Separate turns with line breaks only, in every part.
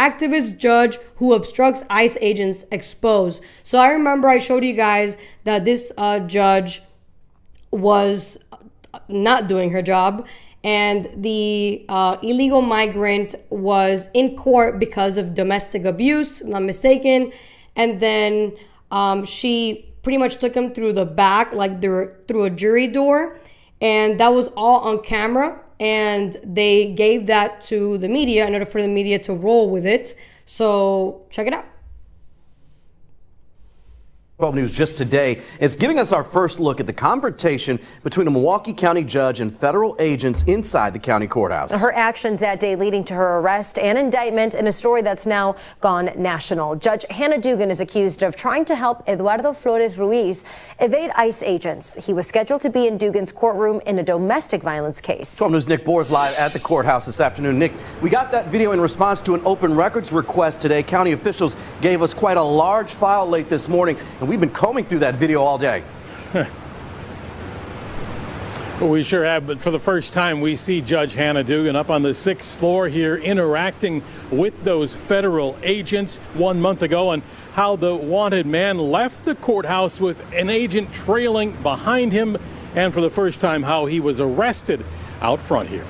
activist judge who obstructs ICE agents exposed. So I remember I showed you guys that this judge was not doing her job, and the illegal migrant was in court because of domestic abuse, if I'm not mistaken. And then she pretty much took him through the back, like through a jury door. And that was all on camera. And they gave that to the media in order for the media to roll with it. So check it out.
12 News just today is giving us our first look at the confrontation between a Milwaukee County judge and federal agents inside the county courthouse.
Her actions that day leading to her arrest and indictment in a story that's now gone national. Judge Hannah Dugan is accused of trying to help Eduardo Flores Ruiz evade ICE agents. He was scheduled to be in Dugan's courtroom in a domestic violence case.
12 News' Nick Boers live at the courthouse this afternoon. Nick, we got that video in response to an open records request today. County officials gave us quite a large file late this morning, and we've been combing through that video all day.
Well, we sure have, but for the first time we see Judge Hannah Dugan up on the 6th floor here interacting with those federal agents 1 month ago, and how the wanted man left the courthouse with an agent trailing behind him, and for the first time how he was arrested out front here.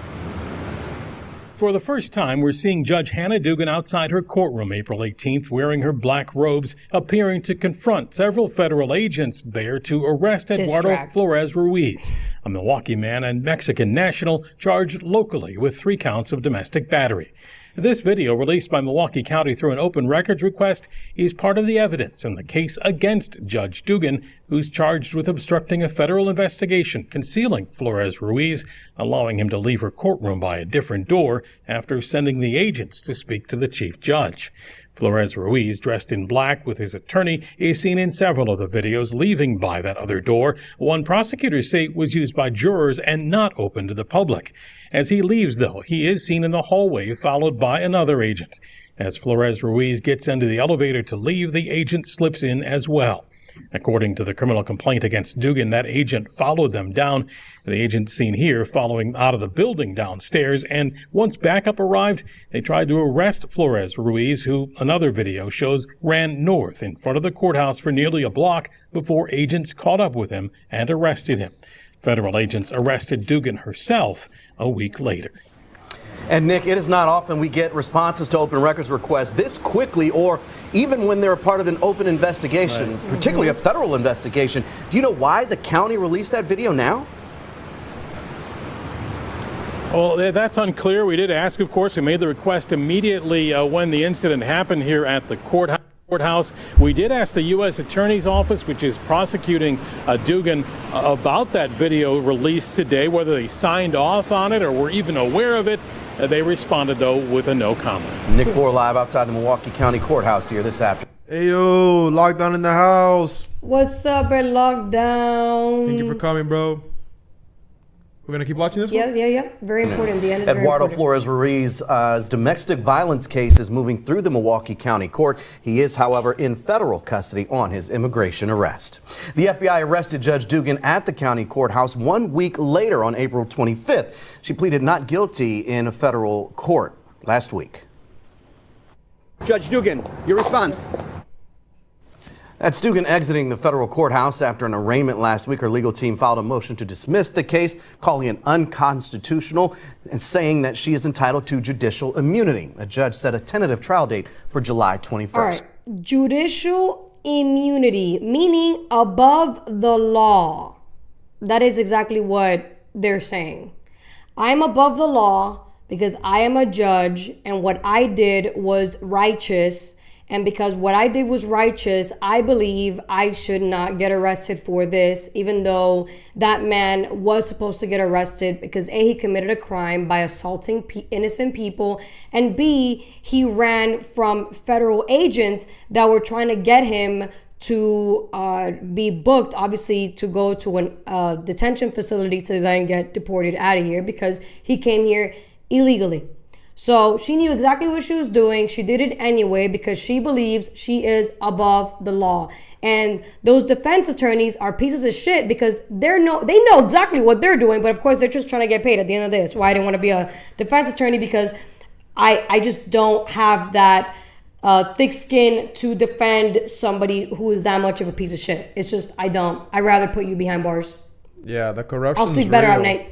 For the first time, we're seeing Judge Hannah Dugan outside her courtroom April 18th wearing her black robes, appearing to confront several federal agents there to arrest Eduardo Flores Ruiz, a Milwaukee man and Mexican national charged locally with 3 counts of domestic battery. This video, released by Milwaukee County through an open records request, is part of the evidence in the case against Judge Dugan, who's charged with obstructing a federal investigation, concealing Flores Ruiz, allowing him to leave her courtroom by a different door after sending the agents to speak to the chief judge. Flores Ruiz, dressed in black with his attorney, is seen in several of the videos leaving by that other door. One prosecutors say was used by jurors and not open to the public. As he leaves, though, he is seen in the hallway, followed by another agent. As Flores Ruiz gets into the elevator to leave, the agent slips in as well. According to the criminal complaint against Dugan, that agent followed them down. The agent seen here following out of the building downstairs, and once backup arrived, they tried to arrest Flores Ruiz, who another video shows ran north in front of the courthouse for nearly a block before agents caught up with him and arrested him. Federal agents arrested Dugan herself a week later.
And Nick, it is not often we get responses to open records requests this quickly, or even when they're a part of an open investigation, particularly a federal investigation. Do you know why the county released that video now?
Well, that's unclear. We did ask, of course. We made the request immediately when the incident happened here at the courthouse. We did ask the U.S. Attorney's Office, which is prosecuting Dugan, about that video released today, whether they signed off on it or were even aware of it. They responded, though, with a no comment.
Nick Boer live outside the Milwaukee County Courthouse here this afternoon.
Hey, yo, lockdown in the house.
What's up at lockdown?
Thank you for coming, bro. We're going to keep watching this one?
Yeah. Very important. The end is
Eduardo
very
Flores Ruiz's domestic violence case is moving through the Milwaukee County Court. He is, however, in federal custody on his immigration arrest. The FBI arrested Judge Dugan at the county courthouse 1 week later on April 25th. She pleaded not guilty in a federal court last week.
Judge Dugan, your response.
That's Dugan exiting the federal courthouse after an arraignment last week. Her legal team filed a motion to dismiss the case, calling it unconstitutional and saying that she is entitled to judicial immunity. A judge set a tentative trial date for July 21st.
All right. Judicial immunity, meaning above the law. That is exactly what they're saying. I'm above the law because I am a judge, and what I did was righteous. And because what I did was righteous, I believe I should not get arrested for this, even though that man was supposed to get arrested because A, he committed a crime by assaulting innocent people, and B, he ran from federal agents that were trying to get him to be booked, obviously, to go to a detention facility to then get deported out of here because he came here illegally. So she knew exactly what she was doing. She did it anyway because she believes she is above the law. And those defense attorneys are pieces of shit because they know exactly what they're doing, but of course they're just trying to get paid at the end of this. Why I didn't want to be a defense attorney, because I just don't have that thick skin to defend somebody who is that much of a piece of shit. It's just, I don't. I'd rather put you behind bars.
Yeah, the corruption.
I'll sleep better
real.
at night.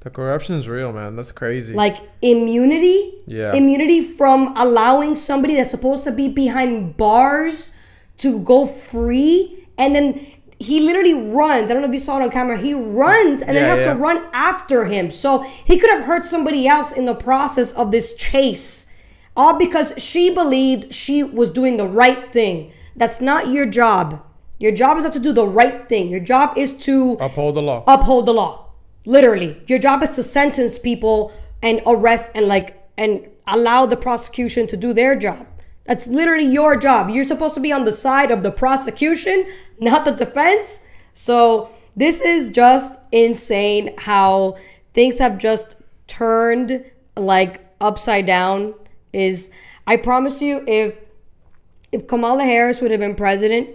The corruption is real, man. That's crazy.
Like immunity?
Yeah.
Immunity from allowing somebody that's supposed to be behind bars to go free. And then he literally runs. I don't know if you saw it on camera. He runs and then have to run after him. So he could have hurt somebody else in the process of this chase. All because she believed she was doing the right thing. That's not your job. Your job is not to do the right thing. Your job is to
uphold the law.
Uphold the law. Literally. Your job is to sentence people and arrest and allow the prosecution to do their job. That's literally your job. You're supposed to be on the side of the prosecution, not the defense. So this is just insane how things have just turned like upside down. I promise you, if Kamala Harris would have been president,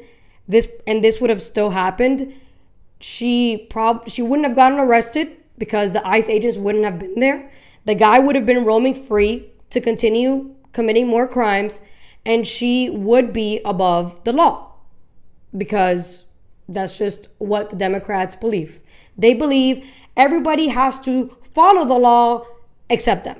this would have still happened, she wouldn't have gotten arrested because the ICE agents wouldn't have been there. The guy would have been roaming free to continue committing more crimes, and she would be above the law because that's just what the Democrats believe. They believe everybody has to follow the law except them.